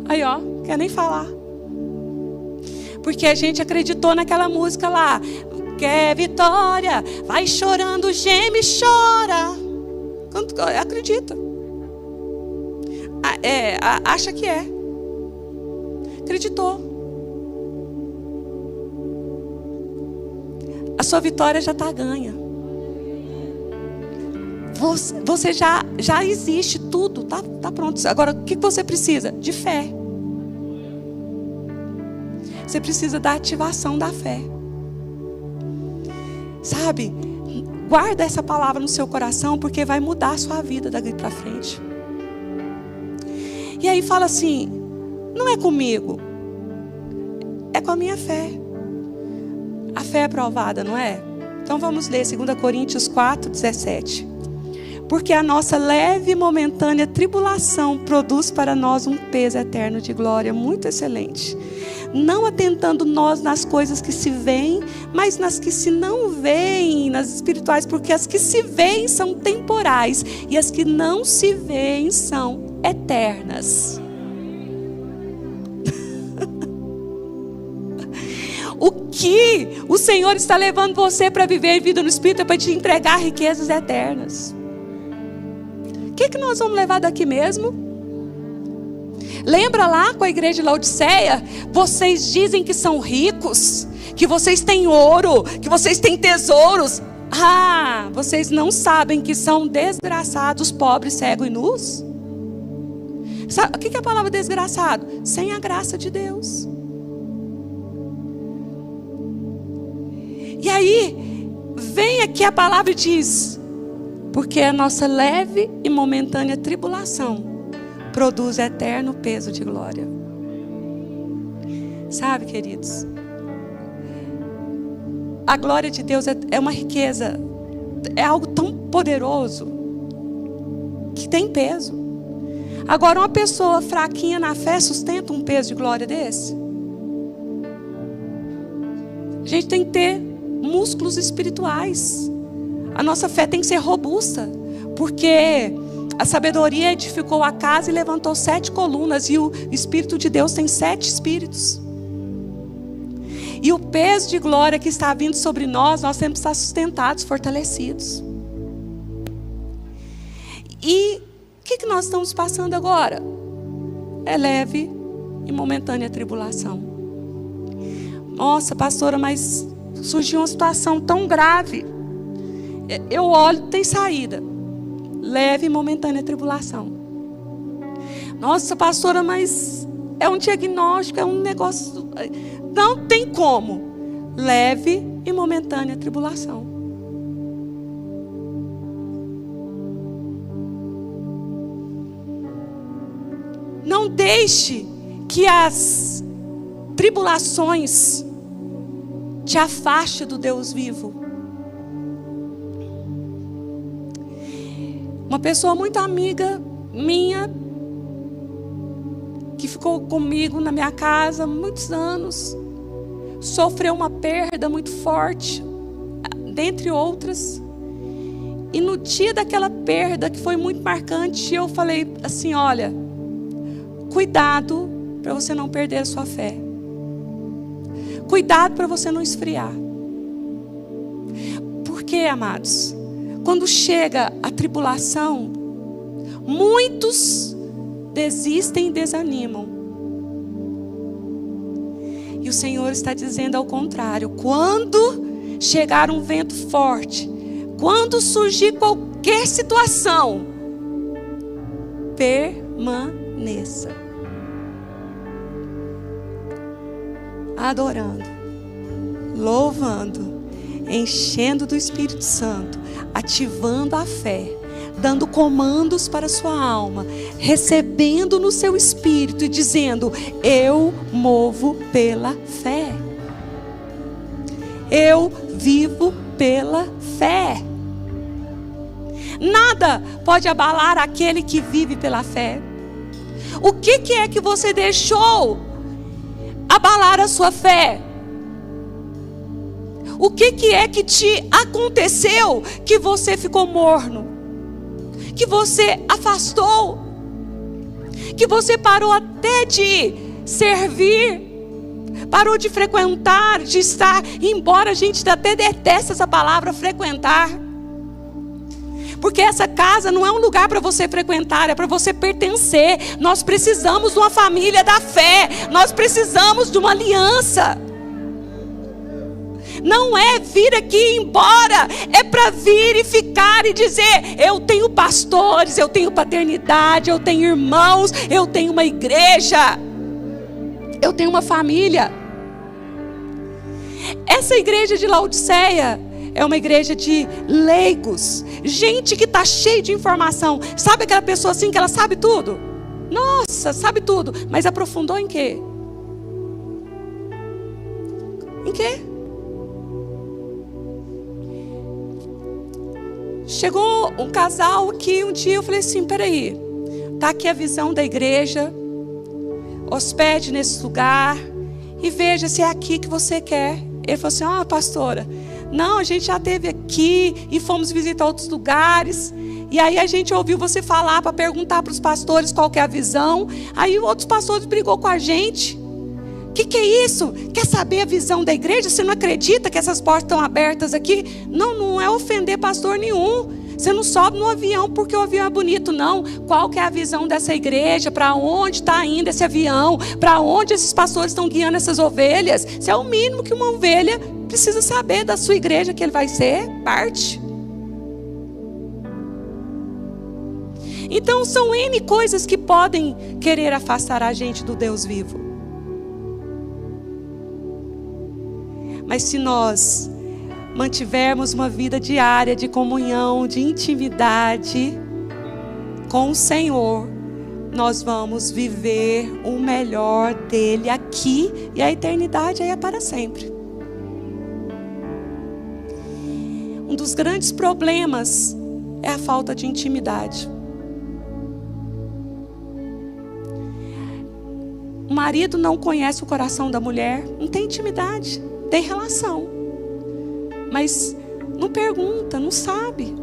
Aí ó, quer nem falar. Porque a gente acreditou naquela música lá: quer vitória, vai chorando, geme e chora. Acredita. Acha que é. Acreditou. A sua vitória já está ganha. Você já existe, tudo tá pronto. Agora, o que você precisa? De fé. Você precisa da ativação da fé. Sabe? Guarda essa palavra no seu coração, porque vai mudar a sua vida daqui para frente. E aí fala assim: não é comigo, é com a minha fé. A fé é provada, não é? Então vamos ler 2 Coríntios 4:17. Porque a nossa leve e momentânea tribulação produz para nós um peso eterno de glória muito excelente. Não atentando nós nas coisas que se veem, mas nas que se não veem, nas espirituais. Porque as que se veem são temporais e as que não se veem são eternas. O que o Senhor está levando você para viver vida no Espírito é para te entregar riquezas eternas. O que nós vamos levar daqui mesmo? Lembra lá com a igreja de Laodiceia? Vocês dizem que são ricos, que vocês têm ouro, que vocês têm tesouros. Ah, vocês não sabem que são desgraçados, pobres, cegos e nus? Sabe, o que é a palavra desgraçado? Sem a graça de Deus. E aí, vem aqui a palavra e diz: porque a nossa leve e momentânea tribulação produz eterno peso de glória. Sabe, queridos? A glória de Deus é uma riqueza, é algo tão poderoso que tem peso. Agora, uma pessoa fraquinha na fé sustenta um peso de glória desse? A gente tem que ter músculos espirituais. A nossa fé tem que ser robusta, porque a sabedoria edificou a casa e levantou 7 colunas, e o Espírito de Deus tem 7 espíritos. E o peso de glória que está vindo sobre nós temos que estar sustentados, fortalecidos. E o que nós estamos passando agora? É leve e momentânea tribulação. Nossa, pastora, mas surgiu uma situação tão grave. Eu olho, tem saída. Leve e momentânea tribulação. Nossa, pastora, mas é um diagnóstico, é um negócio. Não tem como. Leve e momentânea tribulação. Não deixe que as tribulações te afaste do Deus vivo. Uma pessoa muito amiga minha, que ficou comigo na minha casa há muitos anos, sofreu uma perda muito forte, dentre outras. E no dia daquela perda, que foi muito marcante, eu falei assim: olha, cuidado para você não perder a sua fé. Cuidado para você não esfriar. Porque, amados, quando chega a tribulação, muitos desistem e desanimam. E o Senhor está dizendo ao contrário: quando chegar um vento forte, quando surgir qualquer situação, permaneça. Adorando, louvando, enchendo do Espírito Santo, ativando a fé, dando comandos para a sua alma, recebendo no seu espírito e dizendo: eu movo pela fé. Eu vivo pela fé. Nada pode abalar aquele que vive pela fé. O que é que você deixou abalar a sua fé? O que é que te aconteceu que você ficou morno? Que você afastou? Que você parou até de servir? Parou de frequentar, de estar, embora a gente até deteste essa palavra frequentar. Porque essa casa não é um lugar para você frequentar, é para você pertencer. Nós precisamos de uma família da fé. Nós precisamos de uma aliança. Não é vir aqui e ir embora. É para vir e ficar e dizer: eu tenho pastores, eu tenho paternidade, eu tenho irmãos, eu tenho uma igreja, eu tenho uma família. Essa igreja de Laodiceia é uma igreja de leigos, gente que está cheia de informação. Sabe aquela pessoa assim que ela sabe tudo? Nossa, sabe tudo, mas aprofundou em quê? Em quê? Chegou um casal que um dia eu falei assim: peraí, está aqui a visão da igreja, hospede nesse lugar e veja se é aqui que você quer. Ele falou assim: pastora, não, a gente já esteve aqui e fomos visitar outros lugares. E aí a gente ouviu você falar para perguntar para os pastores qual que é a visão. Aí outros pastores brigou com a gente. O que é isso? Quer saber a visão da igreja? Você não acredita que essas portas estão abertas aqui? Não é ofender pastor nenhum. Você não sobe no avião porque o avião é bonito, não. Qual que é a visão dessa igreja? Para onde está indo esse avião? Para onde esses pastores estão guiando essas ovelhas? Isso é o mínimo que uma ovelha precisa saber da sua igreja, que ele vai ser parte. Então são N coisas que podem querer afastar a gente do Deus vivo. Mas se nós mantivermos uma vida diária de comunhão, de intimidade com o Senhor, nós vamos viver o melhor dele aqui, e a eternidade aí é para sempre. Um dos grandes problemas é a falta de intimidade. O marido não conhece o coração da mulher, não tem intimidade, tem relação, mas não pergunta, não sabe.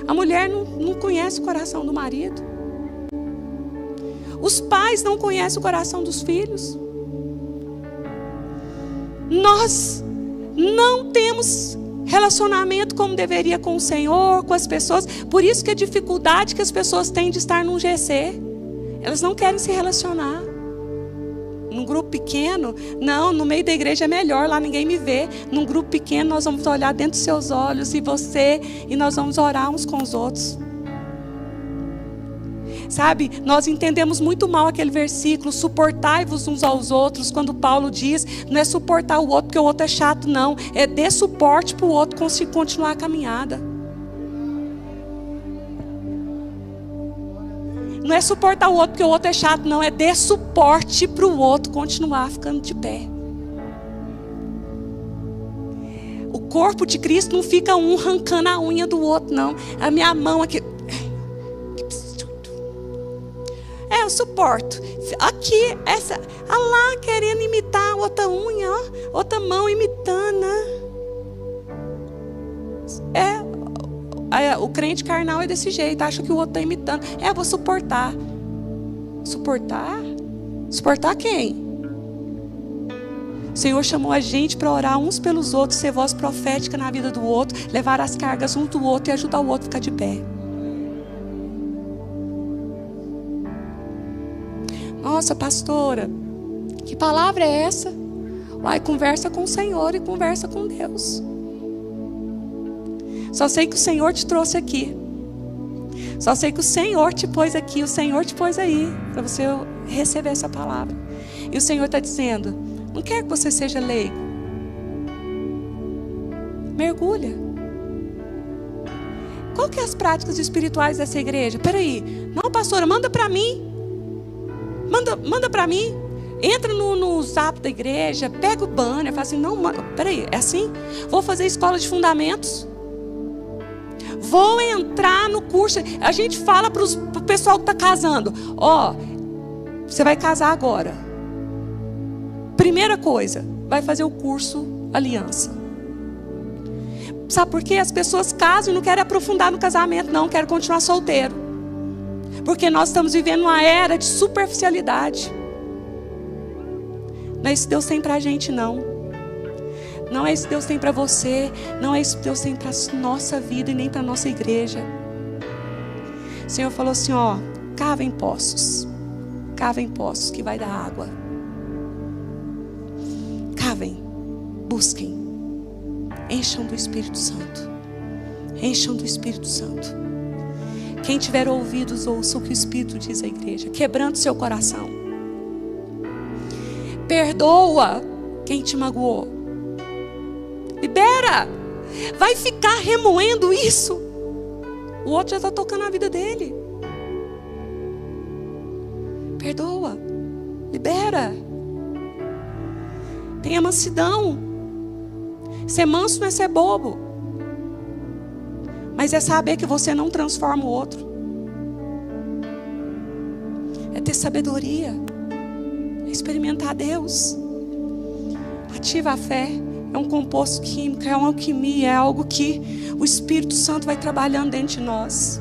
A mulher não conhece o coração do marido. Os pais não conhecem o coração dos filhos. Nós não temos relacionamento como deveria com o Senhor, com as pessoas. Por isso que a dificuldade que as pessoas têm de estar num GC. Elas não querem se relacionar. Num grupo pequeno, não, no meio da igreja é melhor, lá ninguém me vê. Num grupo pequeno nós vamos olhar dentro dos seus olhos e nós vamos orar uns com os outros. Sabe, nós entendemos muito mal aquele versículo: suportai-vos uns aos outros, quando Paulo diz, não é suportar o outro porque o outro é chato, não. É dar suporte para o outro continuar a caminhada. Não é suportar o outro porque o outro é chato, não. É dar suporte para o outro continuar ficando de pé. O corpo de Cristo não fica um arrancando a unha do outro, não. A minha mão aqui. Eu suporto. Aqui, essa. Ah lá, querendo imitar outra unha, ó, outra mão imitando. O crente carnal é desse jeito, acha que o outro está imitando. Vou suportar. Suportar? Suportar quem? O Senhor chamou a gente para orar uns pelos outros, ser voz profética na vida do outro, levar as cargas um do outro e ajudar o outro a ficar de pé. Nossa, pastora, que palavra é essa? Vai, conversa com o Senhor e conversa com Deus. Só sei que o Senhor te trouxe aqui. Só sei que o Senhor te pôs aqui, o Senhor te pôs aí, para você receber essa palavra. E o Senhor está dizendo, não quer que você seja leigo. Mergulha. Qual que é as práticas espirituais dessa igreja? Peraí, não, pastora, manda para mim. Manda para mim. Entra no zap da igreja, pega o banner, fala assim, não, peraí, é assim? Vou fazer escola de fundamentos. Vou entrar no curso. A gente fala para o pessoal que está casando, ó, você vai casar agora. Primeira coisa, vai fazer o curso Aliança. Sabe por quê? As pessoas casam e não querem aprofundar no casamento, não, querem continuar solteiro. Porque nós estamos vivendo uma era de superficialidade. Não é isso que Deus tem para a gente, não. Não é isso que Deus tem para você. Não é isso que Deus tem para a nossa vida e nem para a nossa igreja. O Senhor falou assim, ó, cavem poços. Cavem poços que vai dar água. Cavem, busquem. Encham do Espírito Santo. Encham do Espírito Santo. Quem tiver ouvidos, ouça o que o Espírito diz à igreja. Quebrando seu coração. Perdoa quem te magoou. Libera. Vai ficar remoendo isso. O outro já está tocando a vida dele. Perdoa. Libera. Tenha mansidão. Ser manso não é ser bobo. Mas é saber que você não transforma o outro. É ter sabedoria. É experimentar Deus. Ativa a fé. É um composto químico, é uma alquimia, é algo que o Espírito Santo vai trabalhando dentro de nós.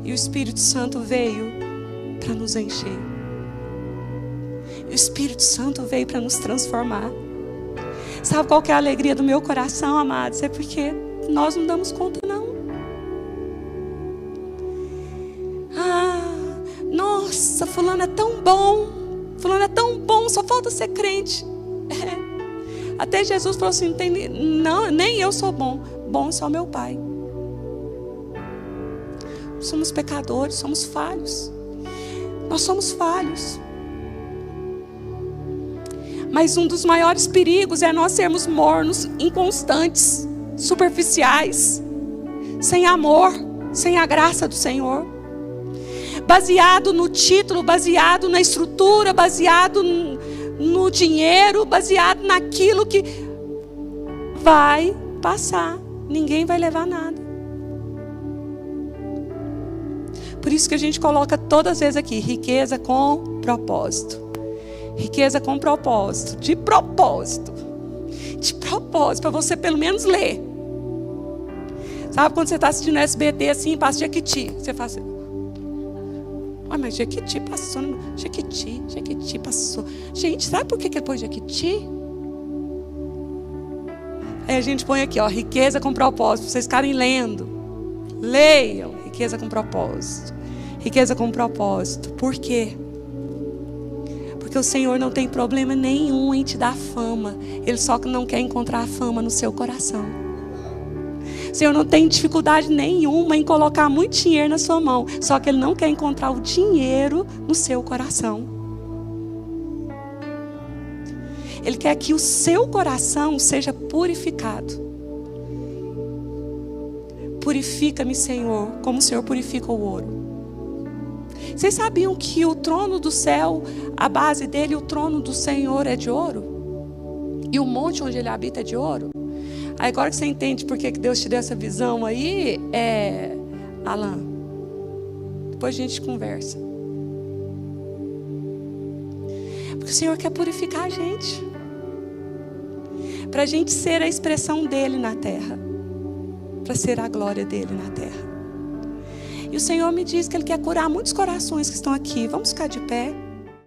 E o Espírito Santo veio para nos encher. E o Espírito Santo veio para nos transformar. Sabe qual que é a alegria do meu coração, amados? É porque nós não damos conta, não. Nossa, fulano é tão bom. Fulano é tão bom, só falta ser crente. Até Jesus falou assim, não, nem eu sou bom. Bom é só meu Pai. Somos pecadores, somos falhos. Nós somos falhos. Mas um dos maiores perigos é nós sermos mornos, inconstantes, superficiais, sem amor, sem a graça do Senhor. Baseado no título, baseado na estrutura, baseado no dinheiro, baseado naquilo que vai passar. Ninguém vai levar nada. Por isso que a gente coloca todas as vezes aqui, riqueza com propósito. Riqueza com propósito. De propósito. De propósito, para você pelo menos ler. Sabe quando você está assistindo SBT assim, passa Jequiti. Você fala assim, mas Jequiti passou. Jequiti passou. Gente, sabe por que ele pôs Jequiti? Aí a gente põe aqui, ó, riqueza com propósito, para vocês ficarem lendo. Leiam, riqueza com propósito. Riqueza com propósito. Por quê? Porque o Senhor não tem problema nenhum em te dar fama. Ele só não quer encontrar a fama no seu coração. O Senhor não tem dificuldade nenhuma em colocar muito dinheiro na sua mão. Só que Ele não quer encontrar o dinheiro no seu coração. Ele quer que o seu coração seja purificado. Purifica-me, Senhor, como o Senhor purifica o ouro. Vocês sabiam que o trono do céu, a base dele, o trono do Senhor é de ouro? E o monte onde Ele habita é de ouro? Aí agora que você entende por que Deus te deu essa visão aí, Alan, depois a gente conversa. Porque o Senhor quer purificar a gente. Para a gente ser a expressão dEle na terra. Para ser a glória dEle na terra. E o Senhor me diz que Ele quer curar muitos corações que estão aqui. Vamos ficar de pé.